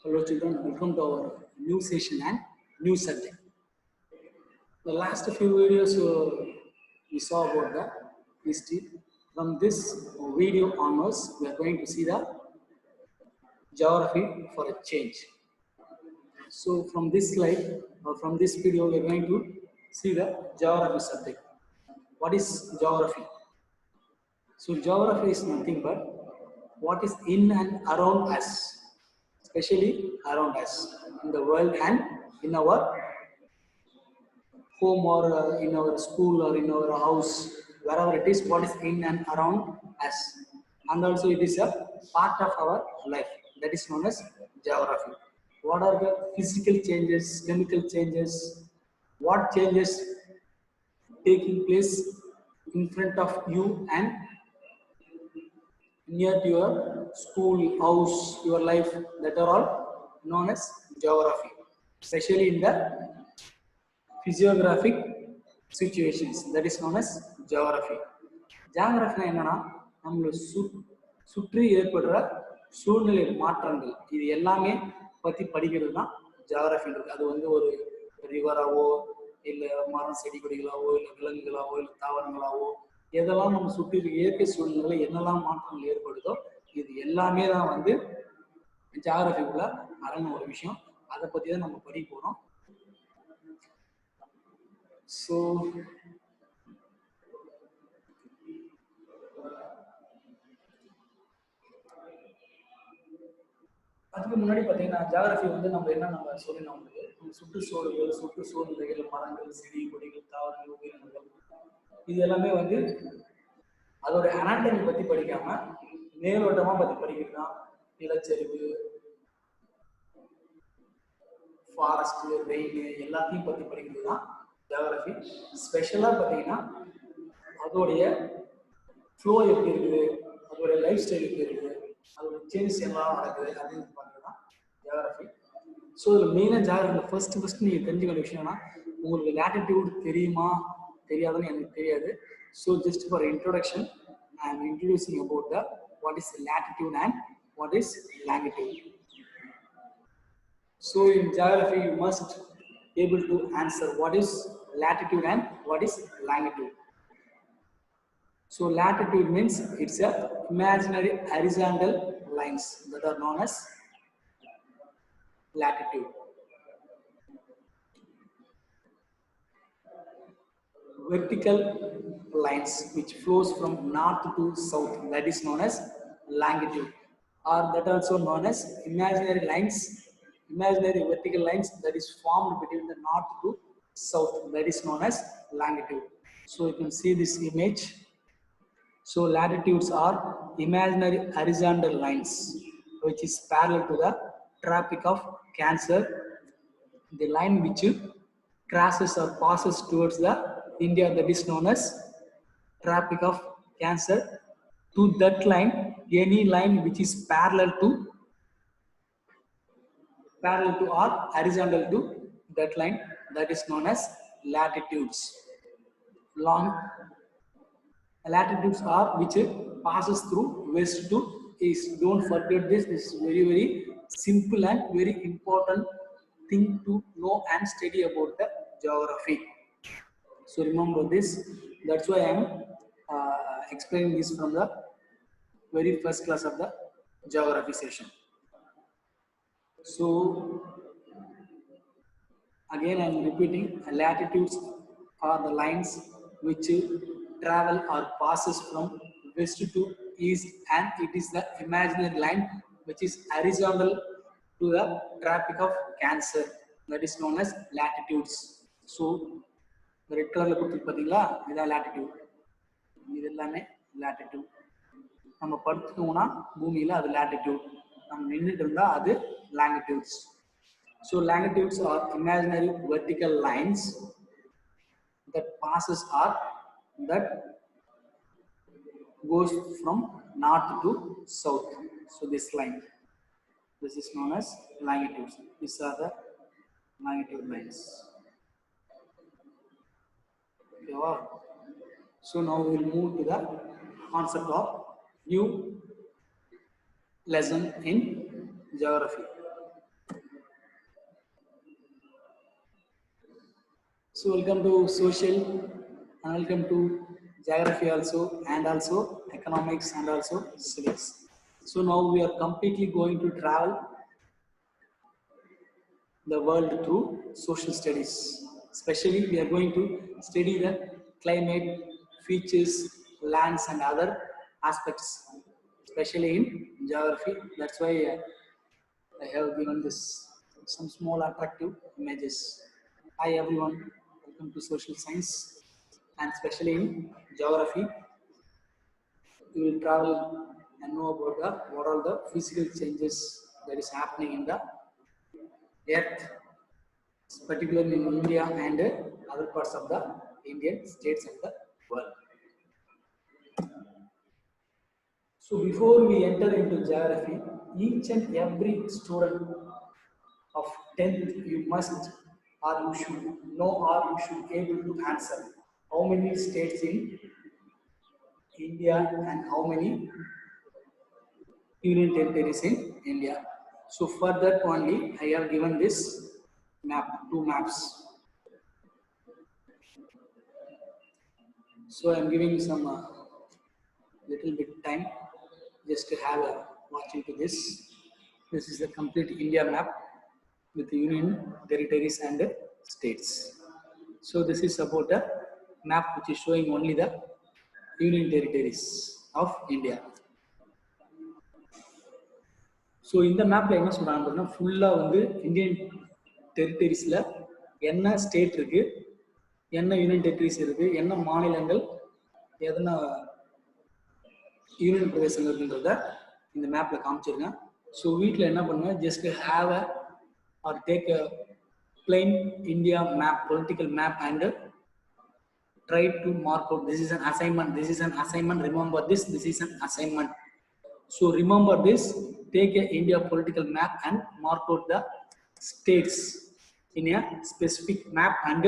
Hello children, welcome to our new session and new subject. The last few videos we saw about the history. From this video onwards, we are going to see the geography for a change. So from this slide or from this video, we are going to see the geography subject. What is geography? So geography is nothing but what is in and around us, especially around us in the world and in our home or in our school or in our house, wherever it is, what is in and around us. And also it is a part of our life. That is known as geography. What are the physical changes, chemical changes, what changes taking place in front of you and near to your school, house, your life, that are all known as geography, especially in the physiographic situations, that is known as geography. Geography என்னன்னா நம்மளை சுற்றி ஏற்படுற சூழ்நிலை மாற்றங்கள் இது எல்லாமே பற்றி படிக்கிறது தான் ஜியாகிரபின்றது. அது வந்து ஒரு ரிவராவோ இல்லை மரம் செடி கொடிகளாவோ இல்லை விலங்குகளாவோ இல்லை தாவரங்களாவோ எதெல்லாம் நம்ம சுற்றி இயற்கை சூழ்நிலை என்னெல்லாம் மாற்றங்கள் ஏற்படுதோ இது எல்லாமே தான் வந்து ஜியாகிரபிக்குள்ள அடங்கின ஒரு விஷயம். அதை பற்றி தான் நம்ம படிக்க போகிறோம். So அதுக்கு முன்னாடி பார்த்தீங்கன்னா ஜியாகிரபி வந்து நம்ம சொல்லினோம் உங்களுக்கு சுற்றுச்சூழல்கள், மரங்கள், செடி கொடிகள், தாவரங்கள், உயிரினங்கள் இது எல்லாமே வந்து அதோட அனாட்டமி பற்றி படிக்காம மேலோட்டமாக பற்றி படிக்கிறது தான் நிலச்சரிவு, ஃபாரஸ்ட், ரெயின் எல்லாத்தையும் பற்றி படிக்கிறது தான் ஜியாகிரபி. ஸ்பெஷலாக பார்த்தீங்கன்னா அதோடைய ஃப்ளோ எப்படி இருக்குது, அதோடைய லைஃப் ஸ்டைல் எப்படி இருக்குது, அதோட சேஞ்சஸ் எல்லாம் நடக்குது அப்படின்னு பார்க்குறது தான் ஜியாகிரபி. ஸோ இதில் மெயினாக ஜியாகிரபியில் ஃபர்ஸ்ட் நீங்கள் தெரிஞ்சுக்கிற விஷயம்னா உங்களுக்கு லேட்டிடியூட் தெரியுமா தெரியாதுன்னு எனக்கு தெரியாது. ஸோ ஜஸ்ட் ஃபார் இன்ட்ரோடக்ஷன் ஐ ஆம் introducing about the what is latitude and what is longitude. So in geography you must able to answer what is latitude and what is longitude. So latitude means it's a imaginary horizontal lines that are known as latitude. Vertical lines which flows from north to south, that is known as longitude, or that also known as imaginary lines, imaginary vertical lines that is formed between the north to south, that is known as longitude. So you can see this image. So latitudes are imaginary horizontal lines which is parallel to the Tropic of Cancer, the line which crosses or passes towards the India, that is known as Tropic of Cancer. To that line, any line which is parallel to or horizontal to that line, that is known as latitudes. Long latitudes are which passes through west to east. Don't forget this. This is very simple and very important thing to know and study about the geography. So remember this. That's why I am explaining this from the very first class of the geography session. So again I am repeating, latitudes are the lines which travel or passes from west to east, and it is the imaginary line which is horizontal to the Tropic of Cancer, that is known as latitudes. So red கலர்ல கொடுத்து பார்த்தீங்களா, இதான் latitude. இது எல்லாமே latitude. நம்ம படுத்துட்டோம்னா பூமியில அது latitude, நம்ம நின்றுட்டு இருந்தா அது longitudes. So longitudes are imaginary vertical lines that passes or that goes from north to south. So this line, this is known as longitudes. These are the longitude lines. Okay, wow. So now we will move to the concept of new lesson in geography. So welcome to social and welcome to geography also and also economics and also civics. So now we are completely going to travel the world through social studies. Especially we are going to study the climate, features, lands and other aspects, especially in geography. That's why I have given this some small attractive images. Hi everyone, welcome to social science and especially in geography. We will travel and know about what are the physical changes that is happening in the earth, particularly in India and other parts of the Indian states of the world. So before we enter into geography, each and every student of 10th you must or you should know or you should be able to answer how many states in India and how many union territories in India. So for that only I have given this map, two maps. So I am giving some little bit time just to have a watch into this. This is the complete India map with the union territories and states. So this is about a map which is showing only the union territories of India. So இந்த மேப்ல என்ன சொல்றாங்க அப்படின்னா ஃபுல்லா வந்து Indian டெரிட்டரிஸ்ல என்ன state இருக்கு, என்ன யூனியன் டெரிட்டரிஸ் இருக்கு, என்ன மாநிலங்கள், எதனா யூனியன் பிரதேசங்கள் இருக்குன்றத இந்த மேப்ல காமிச்சிருக்கேன். ஸோ வீட்டில் என்ன பண்ணுங்க, just have a or take a plain India map, political map, and try to mark out. This is an assignment. This is an assignment. Remember this. This is an assignment. So remember this. Take a India political map and mark out the states in a specific map and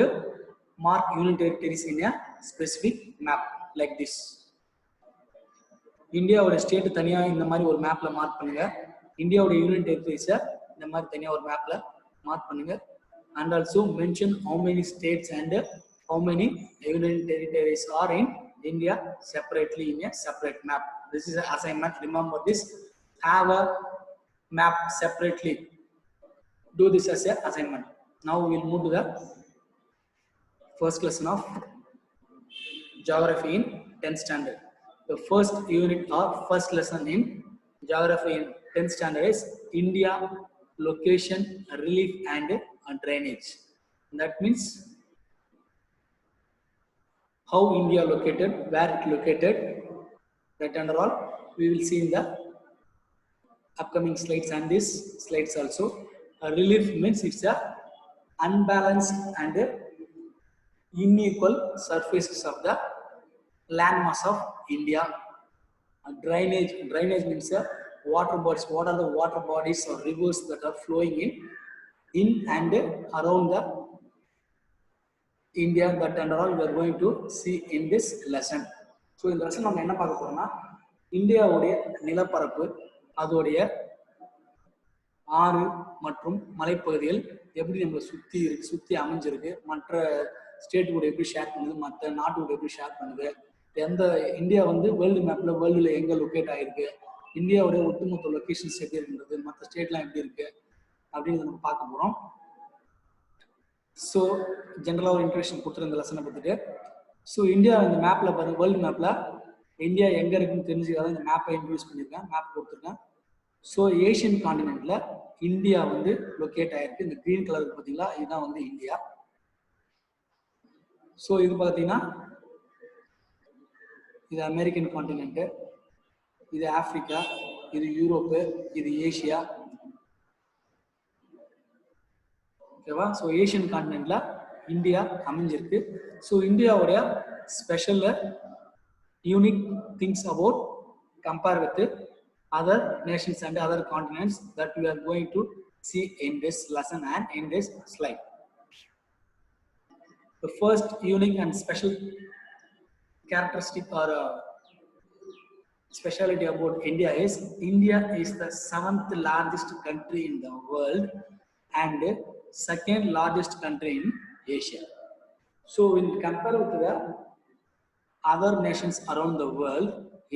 mark union territories in a specific map like this. இந்தியாவோட state தனியா இந்த மாதிரி ஒரு மேப்ல mark பண்ணுங்க. இந்தியாவோட union டெரிட்டரிஸை இந்த மாதிரி தனியா ஒரு மேப்ல மார்க் பண்ணுங்க. And also mention how many states and how many union territories are in India separately in a separate map. This is an assignment. Remember this. Have a map separately. Do this as an assignment. Now we will move to the first lesson of geography in 10th standard. The first unit or first lesson in geography in 10th standard is India, location, relief and drainage. That means how India located, where it located, that and all we will see in the upcoming slides and these slides also. Relief means it's a unbalanced and unequal surfaces of the landmass of India. Drainage means water bodies. What are the water bodies or rivers that are flowing in and around the India, that and all we are going to see in this lesson. So in the lesson நம்ம என்ன பார்க்க போறோம்னா இந்தியாவுடைய நிலப்பரப்பு, அதோடைய ஆறு மற்றும் மலைப்பகுதிகள் எப்படி நம்மளை சுத்தி அமைஞ்சிருக்கு, மற்ற ஸ்டேட் கூட எப்படி ஷேர் பண்ணுது, மற்ற நாட்டு கூட எப்படி ஷேர் பண்ணுது, எந்த இந்தியா வந்து வேர்ல்டு மேப்ல வேர்ல்டுல எங்க லொக்கேட் ஆயிருக்கு, இந்தியாவுடைய ஒட்டுமொத்த லொகேஷன்ஸ் எப்படி இருந்தது, மற்ற ஸ்டேட்லாம் எப்படி இருக்கு அப்படின்னு நம்ம பார்க்க போறோம். ஸோ ஜென்ரலாக ஒரு இன்ட்ரடக்ஷன் கொடுத்துருந்த லெசனை பார்த்துட்டு, ஸோ இந்தியா இந்த மேப்பில் பாருங்க, வேர்ல்டு மேப்பில் இந்தியா எங்கே இருக்குன்னு தெரிஞ்சுக்காத இந்த மேப்பை இன்ட்ரடியூஸ் பண்ணியிருக்கேன், மேப் கொடுத்துருக்கேன். ஸோ ஏஷியன் காண்டினென்ட்ல இந்தியா வந்து லொக்கேட் ஆயிருக்கு. இந்த கிரீன் கலர் பார்த்தீங்களா, இதுதான் வந்து இந்தியா. ஸோ இது பார்த்தீங்கன்னா இது அமெரிக்கன் காண்டினென்ட், இது ஆப்பிரிக்கா, இது யூரோப்பு, இது ஏஷியா. ஓகேவா? ஸோ ஏஷியன் காண்டினென்ட்ல இந்தியா அமைஞ்சிருக்கு. ஸோ இந்தியாவுடைய special unique things about compare with other nations and other continents that we are going to see in this lesson and in this slide. The first unique and special characteristic or speciality about India is the 7th largest country in the world and second largest country in Asia. So when compared with the other nations around the world,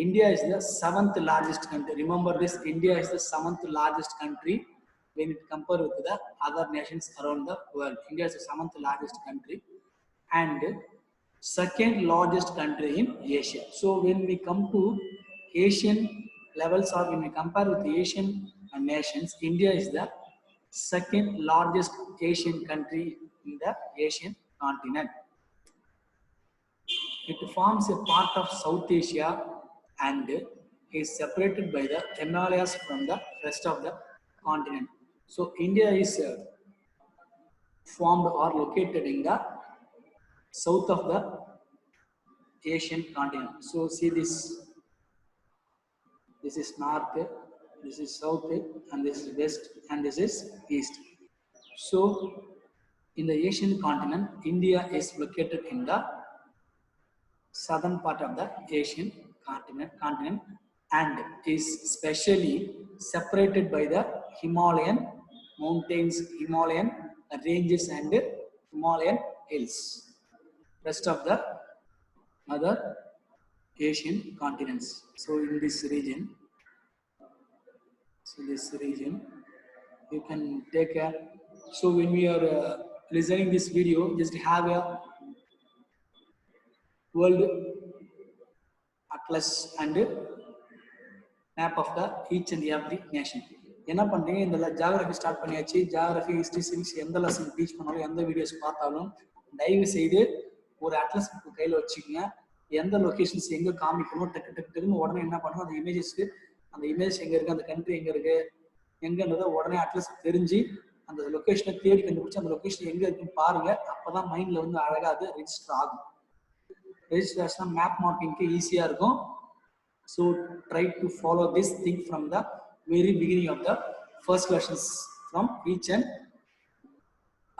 India is the seventh largest country. Remember this, India is the seventh largest country when it compared with the other nations around the world. India is the seventh largest country and second largest country in Asia. So when we come to Asian levels or when we compare with the Asian nations, India is the second largest Asian country in the Asian continent. It forms a part of South Asia and is separated by the Himalayas from the rest of the continent. So India is formed or located in the south of the Asian continent. So see this, this is north, this is south, and this is west, and this is east. So in the Asian continent, India is located in the southern part of the Asian continent and is specially separated by the Himalayan mountains, Himalayan ranges and Himalayan hills. Rest of the other Asian continents. So in this region, you can take a, so when we are listening this video, just have a world atlas and map of the each and every nation. என்ன பண்றீங்க, இந்த geography start பண்ணியாச்சு. Geography, history, civics எந்த lesson teach பண்ணாலும் எந்த videos பார்த்தாலும் தயவு செய்து ஒரு அட்லஸ் புக் கையில் வச்சுக்கோங்க. எந்த லொக்கேஷன்ஸ் எங்கே காமிக்கணும் டக்கு டக்கு டக்குன்னு உடனே என்ன பண்ணும், அந்த இமேஜஸ்க்கு அந்த இமேஜ் எங்கே இருக்குது, அந்த கண்ட்ரி எங்கே இருக்குது எங்கன்றதை உடனே அட்லஸ் தெரிஞ்சு அந்த லொக்கேஷனை தேடி கண்டுபிடிச்சி அந்த லொக்கேஷன் எங்கே இருக்குன்னு பாருங்க. அப்போ தான் மைண்டில் வந்து அழகாக அது ரெஜிஸ்டர் ஆகும். ரெஜிஸ்டர் ஆச்சுன்னா மேப் மார்க்கிங்க்கு ஈஸியாக இருக்கும். So try to follow this thing from the very beginning of the first lessons from each and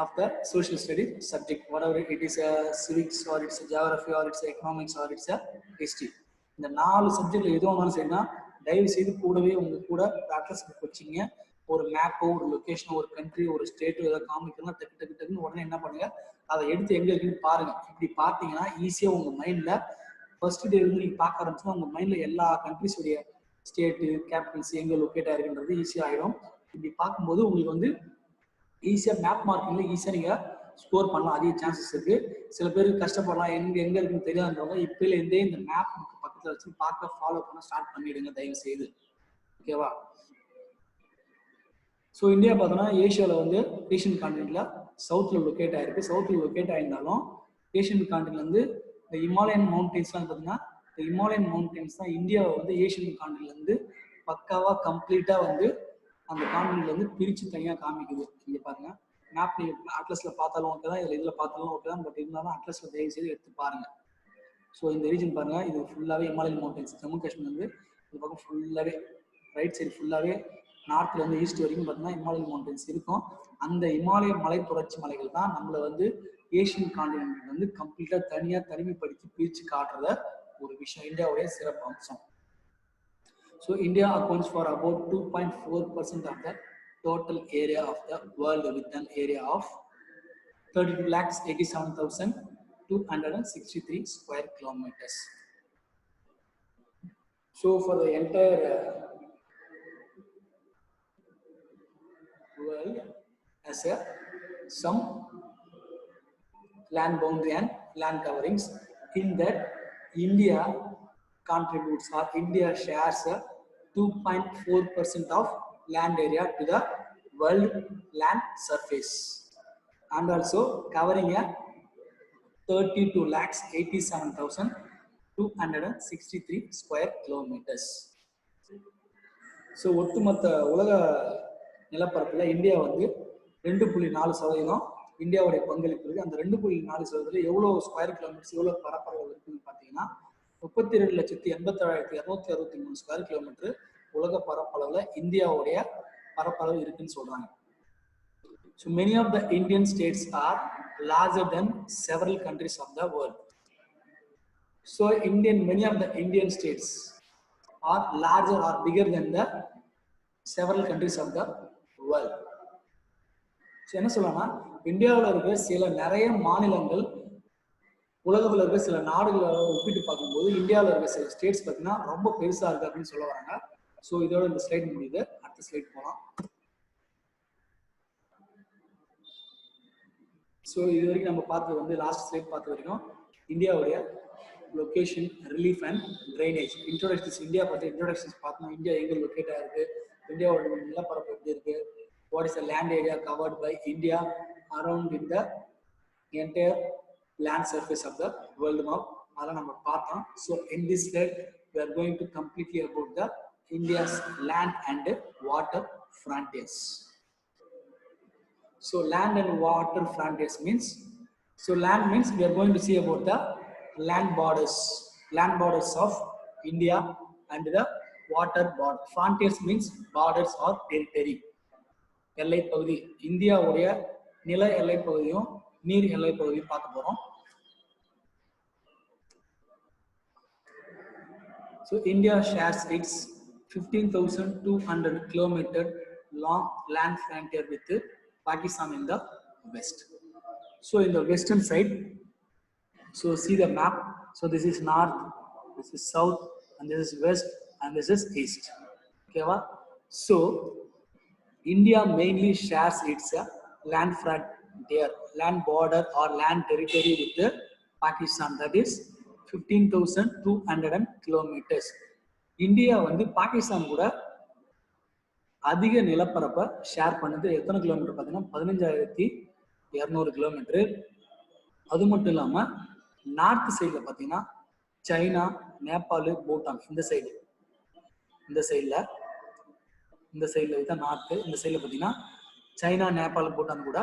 of the social studies subject, whatever it is a civics or it's a geography or it's a economics or it's a history. இந்த 4 சப்ஜெக்ட்ல எதுவும் ஒன்றாலும் சரினா தயவு செய்து கூடவே உங்க கூட practice book வச்சிங்க. ஒரு மேப்போ, ஒரு லொக்கேஷனோ, ஒரு கண்ட்ரி, ஒரு ஸ்டேட்டோ ஏதாவது காமிக்கணும்னா டக்கு டக்கு டக்குன்னு உடனே என்ன பண்ணுங்க, அதை எடுத்து எங்க இருக்குன்னு பாருங்க. இப்படி பார்த்தீங்கன்னா ஈஸியா உங்க மைண்ட்ல ஃபர்ஸ்ட் டே வந்து நீங்க பார்க்க ஆரம்பிச்சுன்னா உங்க மைண்ட்ல எல்லா கண்ட்ரிஸோடைய ஸ்டேட்டு, கேபிட்டல்ஸ் எங்க லொக்கேட் ஆயிருக்குன்றது ஈஸியா ஆயிடும். இப்படி பார்க்கும்போது உங்களுக்கு வந்து ஈஸியா மேப் மார்க்கிங்ல ஈஸியா நீங்க ஸ்கோர் பண்ணலாம். அதிக சான்சஸ் இருக்கு. சில பேருக்கு கஷ்டப்படலாம், எங்க இருக்குன்னு தெரியாதுன்றவங்க இப்பல இருந்தே இந்த மேப் புக் பக்கத்துல வச்சு பார்க்க ஃபாலோ பண்ண ஸ்டார்ட் பண்ணிடுங்க தயவு செய்து. ஓகேவா? ஸோ இந்தியா பார்த்தோம்னா ஏஷியாவில் வந்து ஏஷியன் கான்டினென்ட்ல சவுத்தில் லொக்கேட் ஆயிருக்கு. சவுத்தில் லொக்கேட் ஆயிருந்தாலும் ஏஷியன் கான்டினென்ட் வந்து இந்த இமாலயன் மவுண்டன்ஸ்லாம் பார்த்தீங்கன்னா, இந்த இமாலயன் மவுண்டன்ஸ் தான் இந்தியாவை வந்து ஏஷியன் கான்டினென்ட்ல இருந்து பக்காவா கம்ப்ளீட்டா வந்து அந்த கான்டினென்ட்ல இருந்து பிரிச்சு தனியாக காமிக்குது. இங்க பாருங்க, மேப் நீங்க அட்லஸ்ல பார்த்தாலும் ஓகே தான், இதுல பார்த்தாலும் ஓகே தான். பட் இருந்தாலும் அட்லஸ்ல தயவு செய்து எடுத்து பாருங்க. ஸோ இந்த ரீஜன் பாருங்க, இது ஃபுல்லாவே இமாலயன் மவுண்டன்ஸ். ஜம்மு காஷ்மீர் வந்து இந்த பக்கம் ஃபுல்லாவே ரைட் சைடு ஃபுல்லாவே நார்த்ல இருந்து ஈஸ்ட் வரைக்கும் பார்த்தீங்கன்னா இமாலயன் மவுண்டன்ஸ் இருக்கும். அந்த இமாலய மலை தொடர்ச்சி மலைகள் தான் நம்மளை வந்து ஏஷியன் கான்டினென்ட் வந்து கம்ப்ளீட்டா தனிமைப்படுத்தி பிரிச்சு காட்டுறத ஒரு விஷயம், இந்தியாவுடைய சிறப்பு அம்சம். So India accounts for about 2.4% of the total area of the world with an area of 32,87,263 square kilometers. So for the entire world as a some land boundary and land coverings, in that India contributes or India shares 2.4% of land area to the world land surface and also covering a 32,87,263 square kilometers. So ஒட்டுமொத்த உலக நிலப்பரப்பில் India வந்து 2.4% இந்தியாவுடைய பங்களிப்பு இருக்கு. அந்த 2.4% எவ்வளோ square kilometres, எவ்வளோ பரப்பளவு இருக்குன்னு பார்த்தீங்கன்னா 32,87,263 ஸ்கொயர் கிலோமீட்டர் உலக பரப்பளவுல இந்தியாவுடைய பரப்பளவு இருக்குன்னு சொல்றாங்க. So many of the Indian states are larger than several countries of the world. So many of the Indian states are larger or bigger than the several countries of the world. So என்ன சொல்லலாம்னா இந்தியாவில் இருக்கிற சில நிறைய மாநிலங்கள் உலகத்தில் இருக்க சில நாடுகளை ஒப்பிட்டு பார்க்கும்போது இந்தியாவில் இருக்க சில ஸ்டேட்ஸ் பார்த்தீங்கன்னா ரொம்ப பெருசாக இருக்குது அப்படின்னு சொல்ல வராங்க. ஸோ இதோட இந்த ஸ்லைட் முடியுது. அடுத்த ஸ்லைட் போகலாம். ஸோ இது வரைக்கும் நம்ம பார்த்தது வந்து லாஸ்ட் ஸ்லைட் பார்த்த வரைக்கும் இந்தியாவுடைய location, relief and drainage. Introductions India பற்றி இன்ட்ரோடக்ஷன்ஸ் பார்த்தோம்னா இந்தியா எங்கே லொக்கேட் ஆகிருக்கு, இந்தியாவோட நிலப்பரப்பு எப்படி இருக்குது, what is the land area covered by India around in the entire land surface of the world map. அதெல்லாம் நம்ம பார்த்தோம். So in this slide we are going to completely about the India's land and water frontiers. So land and water frontiers means, so land means we are going to see about the land borders of India and the water border. Frontiers means borders or territory. எல்லை பகுதி, இந்தியாவுடைய நில எல்லை பகுதியும் நீர் எல்லை பகுதியும் பார்க்க போறோம். So India shares its 15,200 kilometer long land frontier with Pakistan in the west. So in the western side, so see the map. So this is north, this is south, and this is west, and this is east. Okay, so India mainly shares its land frontier, land border or land territory with Pakistan, that is 15,200 kilometers. India வந்து பாகிஸ்தான் கூட அதிக நிலப்பரப்பை share பண்ணது எத்தனை kilometre பார்த்தீங்கன்னா 15,200 kilometre. அது மட்டும் இல்லாமல் நார்த் சைடில் பார்த்தீங்கன்னா சைனா, நேபாள், பூட்டான் இந்த சைடில் தான் நார்த்து. இந்த சைடில் பார்த்தீங்கன்னா சைனா, நேபாள், பூட்டான் கூட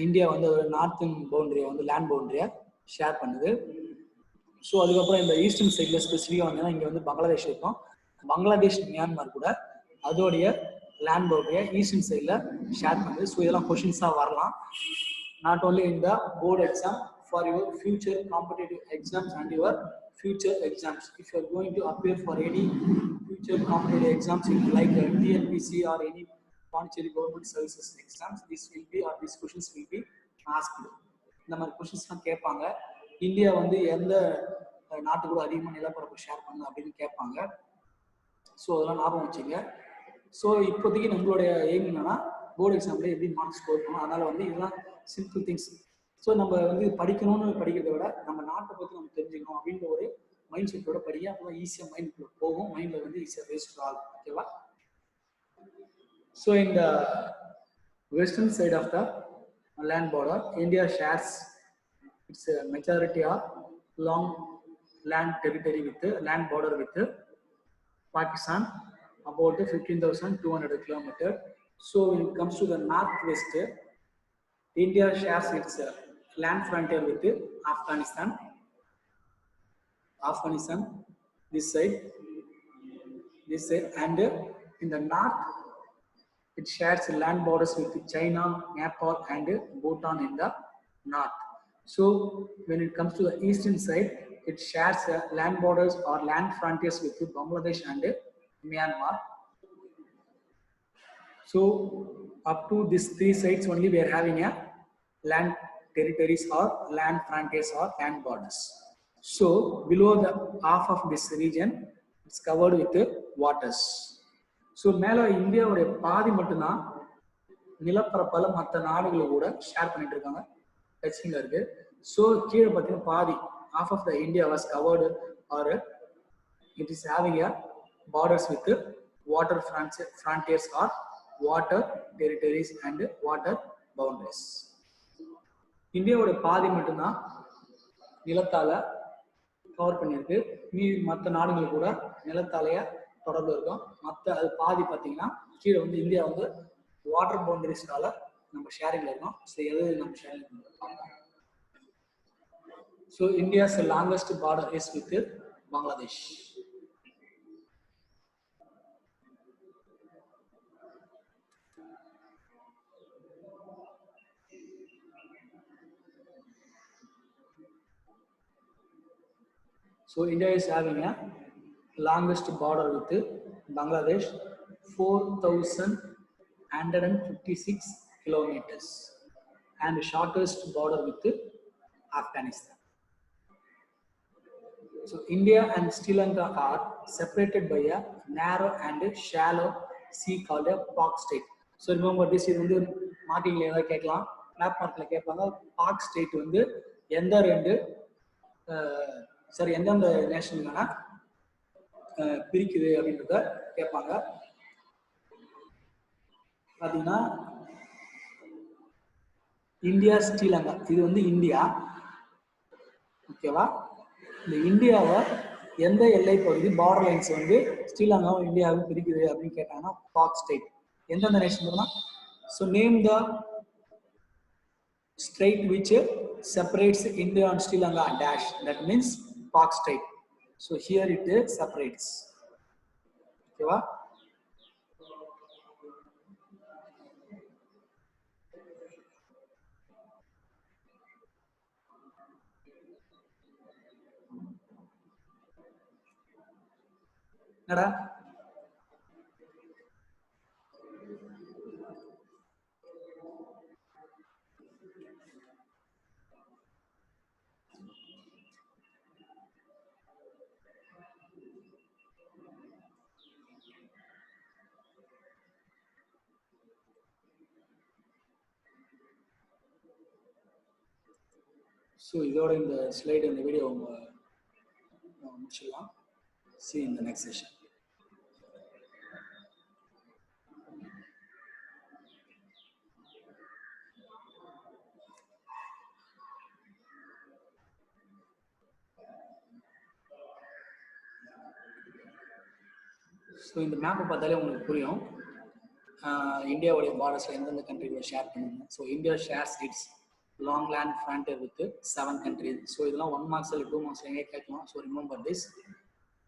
இந்தியா வந்து ஒரு நார்த்தன் பவுண்டரியை வந்து லேண்ட் பவுண்டரியை ஷேர் பண்ணுது. ஸோ அதுக்கப்புறம் இந்த ஈஸ்டர்ன் சைடில் ஸ்பெசிஃபிக்காக வந்தீங்கன்னா இங்கே வந்து பங்களாதேஷ் இருக்கும். பங்களாதேஷ், மியான்மர் கூட அதோடைய லேண்ட் பவுண்டரியை ஈஸ்டர்ன் சைடில் ஷேர் பண்ணுது. ஸோ இதெல்லாம் கொஷின்ஸாக வரலாம். Not only in the board exam, for your future competitive exams and your future exams. If you are going to appear for any future competitive exams in like TNPC or any Pondicherry government services exams, this will be or these questions will be asked. இந்த மாதிரி கொஷின்ஸ்லாம் கேட்பாங்க. India வந்து எந்த நாட்டு கூட அதிகமாக நிலப்பரப்பு share பண்ணுது அப்படின்னு கேட்பாங்க. ஸோ அதெல்லாம் ஞாபகம் வச்சுங்க. ஸோ இப்போதைக்கு நம்மளுடைய எய்ம் என்னன்னா போர்டு எக்ஸாம்ல எப்படி மார்க்ஸ் ஸ்கோர் பண்ணணும். அதனால வந்து இதெல்லாம் சிம்பிள் திங்ஸ். ஸோ நம்ம வந்து படிக்கணும்னு படிக்கிறத விட நம்ம நாட்டை பற்றி நம்ம தெரிஞ்சுக்கணும் அப்படின்ற ஒரு மைண்ட் செட்டோட படிக்க, அப்போ ஈஸியாக மைண்டுக்குள்ள போகும், மைண்டில் வந்து ஈஸியாக ரெஜிஸ்டர் ஆகும். ஓகேவா? ஸோ இந்த western side of the land border, India shares its majority of long land territory with land border with Pakistan, about 15,200 kilometers. So when it comes to the northwest, India shares its land frontier with Afghanistan, this side, and in the north it shares land borders with China, Nepal, and Bhutan in the north. So when it comes to the eastern side, it shares land borders or land frontiers with Bangladesh and Myanmar. So up to these three sides only we are having a land territories or land frontiers or land borders. So below the half of this region it's covered with waters. So மேலே இந்தியாவுடைய பாதி மட்டும்தான் நிலப்பரப்பால் மற்ற நாடுகளை கூட share பண்ணிட்டு இருக்காங்க, டச்சிங்கில் இருக்கு. ஸோ கீழே பார்த்தீங்கன்னா பாதி half of the India was covered or it is having a borders with water frontiers or water territories and water boundaries. இந்தியாவோட பாதி மட்டும்தான் நிலத்தால கவர் பண்ணியிருக்கு. மற்ற நாடுகள் கூட நிலத்தாலைய தொடர்பு இருக்கும். மற்ற அது பாதி பார்த்தீங்கன்னா கீழே வந்து இந்தியா வந்து வாட்டர் பவுண்டரிஸ்னால நம்ம ஷேரிங்ல இருக்கோம். ஸோ எது நம்ம ஷேரிங் பார்க்கலாம். So India's longest border is with Bangladesh. So India is having a longest border with Bangladesh, 4,156 kilometers, and shortest border with Afghanistan. So India and Sri Lanka are separated by a narrow and shallow sea called a Pak Strait. So remember this இது வந்து மார்க்கிங்ல ஏதாவது கேட்கலாம் map மார்க்ல கேட்பாங்க பாக் state வந்து எந்த ரெண்டு சரி எந்தெந்த நேஷன்கான பிரிக்குது அப்படின்றத கேட்பாங்க பார்த்தீங்கன்னா இந்தியா ஸ்ரீலங்கா இது வந்து இந்தியா ஓகேவா இந்த இந்தியாவை எந்த எல்லை பகுதி பார்டர் லைன்ஸ் வந்து ஸ்ரீலங்காவும் இந்தியாவும் பிரிக்குது அப்படின்னு கேட்டாங்கன்னா பாக் ஸ்டேட் எந்தெந்த nation so name the straight which separates India and Sri Lanka dash that means Pak Strait. So here it separates. ஓகேவா என்னடா ஸோ இதோட இந்த ஸ்லைடு இந்த வீடியோ முடிச்சிடலாம். See in the next session. So இந்த மேப்பை பார்த்தாலே உங்களுக்கு புரியும் இந்தியாவுடைய பார்டர்ஸில் எந்தெந்த கண்ட்ரியோட ஷேர் பண்ணுங்க. So India shares it's long land frontier with 7 countries. So இதெல்லாம் 1 marks இல்லை 2 marks எங்கே கேட்கலாம். So remember this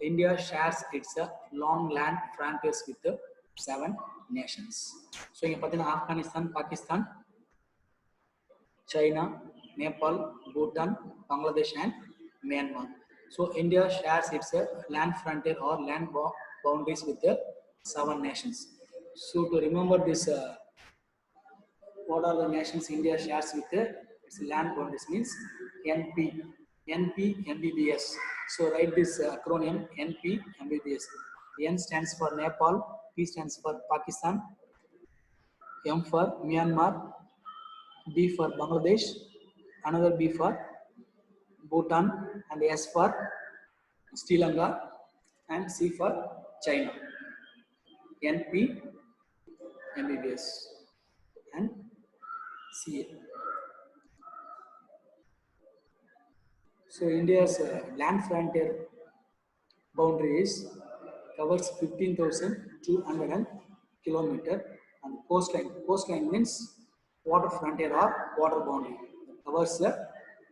India shares its long land frontiers with 7 nations. So இங்கே பார்த்தீங்கன்னா Afghanistan, Pakistan, China, Nepal, Bhutan, Bangladesh and Myanmar. So India shares its land frontier or land boundaries with 7 nations. So to remember this, what are the nations India shares with its land boundaries means NP, NP, MBBS. So write this acronym NP, MBBS. N stands for Nepal, P stands for Pakistan, M for Myanmar, B for Bangladesh, another B for Bhutan, and S for Sri Lanka, and C for China. NP, MBBS, and CA. So India's land frontier boundaries covers 15,200 kilometer, and coastline. Coastline means water frontier or water boundary. It covers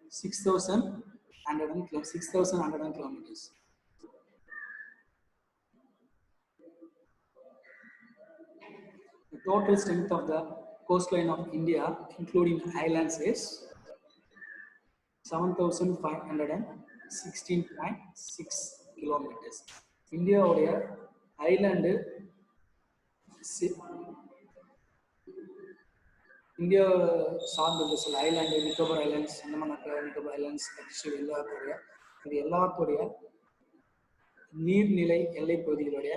6,100 kilometers. The total strength of the coastline of India, including islands, is 7,516.6 kilometers. இந்தியாவுடைய island India சார்ந்த சில island Nicobar islands, Andaman Nicobar islands, Lakshadweep இது எல்லாத்துடைய நீர்நிலை எல்லை பகுதிகளுடைய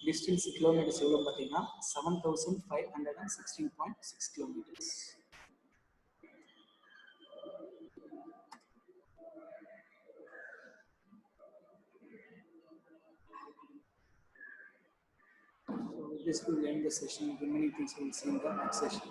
distance kilometres எவ்வளோ பார்த்தீங்கன்னா 7,516.6 kilometers. So this will end the session. The many things we will see in the next session.